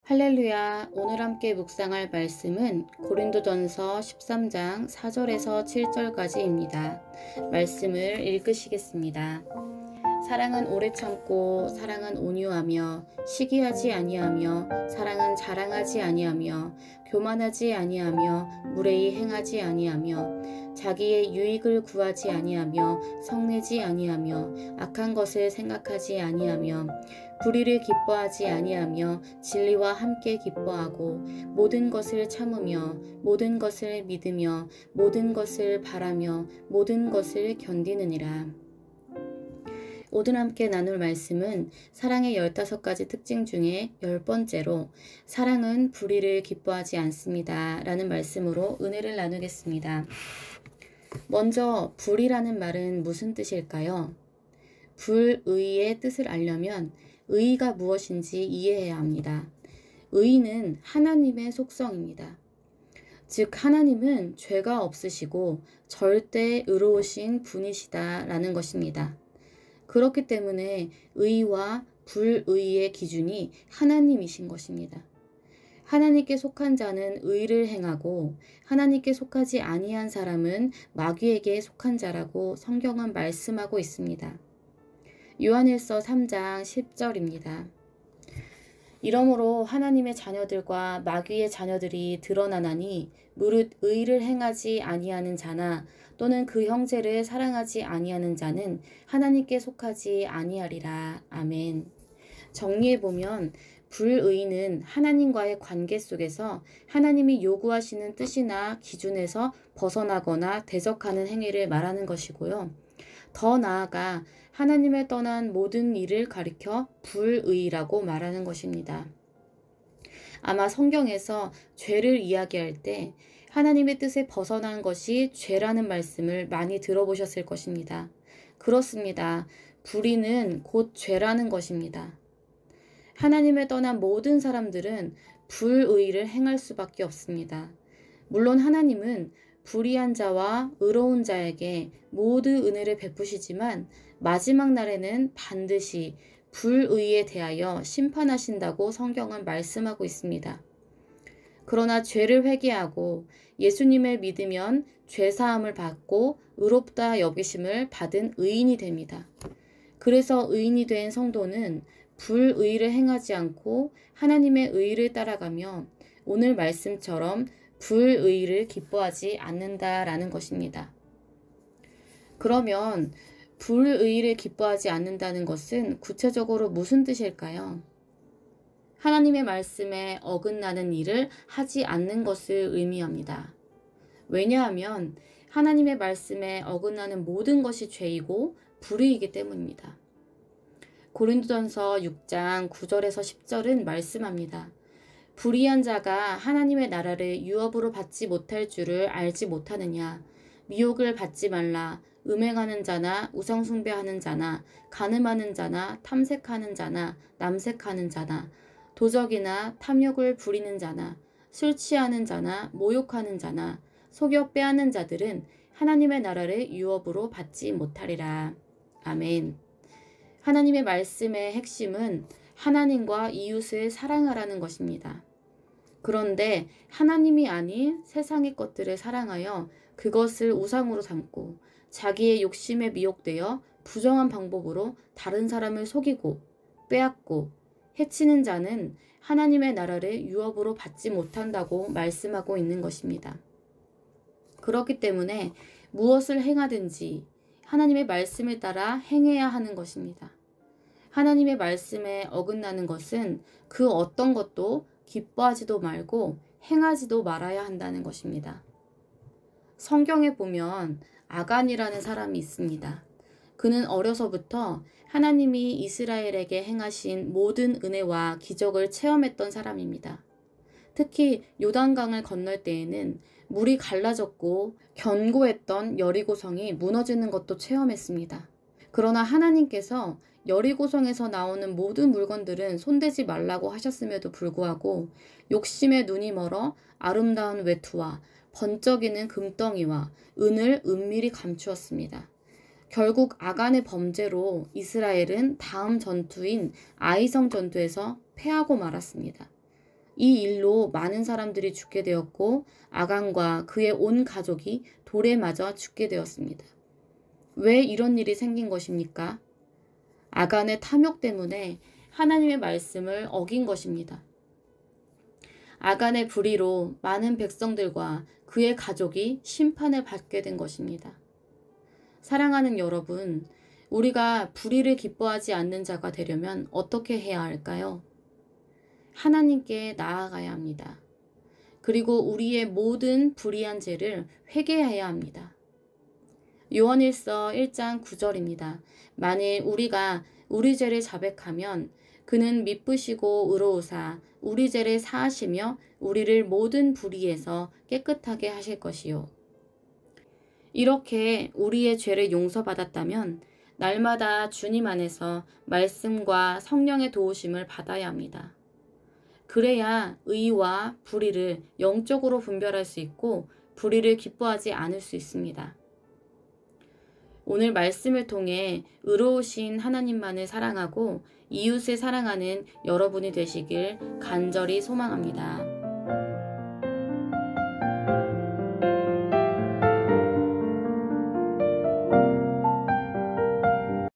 할렐루야. 오늘 함께 묵상할 말씀은 고린도전서 13장 4절에서 7절까지입니다. 말씀을 읽으시겠습니다. 사랑은 오래 참고 사랑은 온유하며 시기하지 아니하며 사랑은 자랑하지 아니하며 교만하지 아니하며 무례히 행하지 아니하며 자기의 유익을 구하지 아니하며 성내지 아니하며 악한 것을 생각하지 아니하며 불의를 기뻐하지 아니하며 진리와 함께 기뻐하고 모든 것을 참으며 모든 것을 믿으며 모든 것을 바라며 모든 것을 견디느니라. 오늘 함께 나눌 말씀은 사랑의 15가지 특징 중에 10번째로 사랑은 불의를 기뻐하지 않습니다 라는 말씀으로 은혜를 나누겠습니다. 먼저 불의라는 말은 무슨 뜻일까요? 불의의 뜻을 알려면 의가 무엇인지 이해해야 합니다. 의는 하나님의 속성입니다. 즉 하나님은 죄가 없으시고 절대 의로우신 분이시다 라는 것입니다. 그렇기 때문에 의와 불의의 기준이 하나님이신 것입니다. 하나님께 속한 자는 의를 행하고 하나님께 속하지 아니한 사람은 마귀에게 속한 자라고 성경은 말씀하고 있습니다. 요한일서 3장 10절입니다. 이러므로 하나님의 자녀들과 마귀의 자녀들이 드러나나니 무릇 의를 행하지 아니하는 자나 또는 그 형제를 사랑하지 아니하는 자는 하나님께 속하지 아니하리라. 아멘. 정리해보면 불의는 하나님과의 관계 속에서 하나님이 요구하시는 뜻이나 기준에서 벗어나거나 대적하는 행위를 말하는 것이고요. 더 나아가 하나님을 떠난 모든 일을 가리켜 불의라고 말하는 것입니다. 아마 성경에서 죄를 이야기할 때 하나님의 뜻에 벗어난 것이 죄라는 말씀을 많이 들어보셨을 것입니다. 그렇습니다. 불의는 곧 죄라는 것입니다. 하나님을 떠난 모든 사람들은 불의를 행할 수밖에 없습니다. 물론 하나님은 불의한 자와 의로운 자에게 모두 은혜를 베푸시지만 마지막 날에는 반드시 불의에 대하여 심판하신다고 성경은 말씀하고 있습니다. 그러나 죄를 회개하고 예수님을 믿으면 죄사함을 받고 의롭다 여기심을 받은 의인이 됩니다. 그래서 의인이 된 성도는 불의를 행하지 않고 하나님의 의를 따라가며 오늘 말씀처럼 불의를 기뻐하지 않는다라는 것입니다. 그러면 불의를 기뻐하지 않는다는 것은 구체적으로 무슨 뜻일까요? 하나님의 말씀에 어긋나는 일을 하지 않는 것을 의미합니다. 왜냐하면 하나님의 말씀에 어긋나는 모든 것이 죄이고 불의이기 때문입니다. 고린도전서 6장 9절에서 10절은 말씀합니다. 불의한 자가 하나님의 나라를 유업으로 받지 못할 줄을 알지 못하느냐. 미혹을 받지 말라. 음행하는 자나 우상숭배하는 자나 간음하는 자나 탐색하는 자나 남색하는 자나 도적이나 탐욕을 부리는 자나 술 취하는 자나 모욕하는 자나 속여 빼앗는 자들은 하나님의 나라를 유업으로 받지 못하리라. 아멘. 하나님의 말씀의 핵심은 하나님과 이웃을 사랑하라는 것입니다. 그런데 하나님이 아닌 세상의 것들을 사랑하여 그것을 우상으로 삼고 자기의 욕심에 미혹되어 부정한 방법으로 다른 사람을 속이고 빼앗고 해치는 자는 하나님의 나라를 유업으로 받지 못한다고 말씀하고 있는 것입니다. 그렇기 때문에 무엇을 행하든지 하나님의 말씀에 따라 행해야 하는 것입니다. 하나님의 말씀에 어긋나는 것은 그 어떤 것도 기뻐하지도 말고 행하지도 말아야 한다는 것입니다. 성경에 보면 아간이라는 사람이 있습니다. 그는 어려서부터 하나님이 이스라엘에게 행하신 모든 은혜와 기적을 체험했던 사람입니다. 특히 요단강을 건널 때에는 물이 갈라졌고 견고했던 여리고성이 무너지는 것도 체험했습니다. 그러나 하나님께서 여리고성에서 나오는 모든 물건들은 손대지 말라고 하셨음에도 불구하고 욕심에 눈이 멀어 아름다운 외투와 번쩍이는 금덩이와 은을 은밀히 감추었습니다. 결국 아간의 범죄로 이스라엘은 다음 전투인 아이성 전투에서 패하고 말았습니다. 이 일로 많은 사람들이 죽게 되었고 아간과 그의 온 가족이 돌에 맞아 죽게 되었습니다. 왜 이런 일이 생긴 것입니까? 아간의 탐욕 때문에 하나님의 말씀을 어긴 것입니다. 아간의 불의로 많은 백성들과 그의 가족이 심판을 받게 된 것입니다. 사랑하는 여러분, 우리가 불의를 기뻐하지 않는 자가 되려면 어떻게 해야 할까요? 하나님께 나아가야 합니다. 그리고 우리의 모든 불의한 죄를 회개해야 합니다. 요한일서 1장 9절입니다. 만일 우리가 우리 죄를 자백하면 그는 미쁘시고 의로우사 우리 죄를 사하시며 우리를 모든 불의에서 깨끗하게 하실 것이요. 이렇게 우리의 죄를 용서받았다면 날마다 주님 안에서 말씀과 성령의 도우심을 받아야 합니다. 그래야 의와 불의를 영적으로 분별할 수 있고 불의를 기뻐하지 않을 수 있습니다. 오늘 말씀을 통해 의로우신 하나님만을 사랑하고 이웃을 사랑하는 여러분이 되시길 간절히 소망합니다.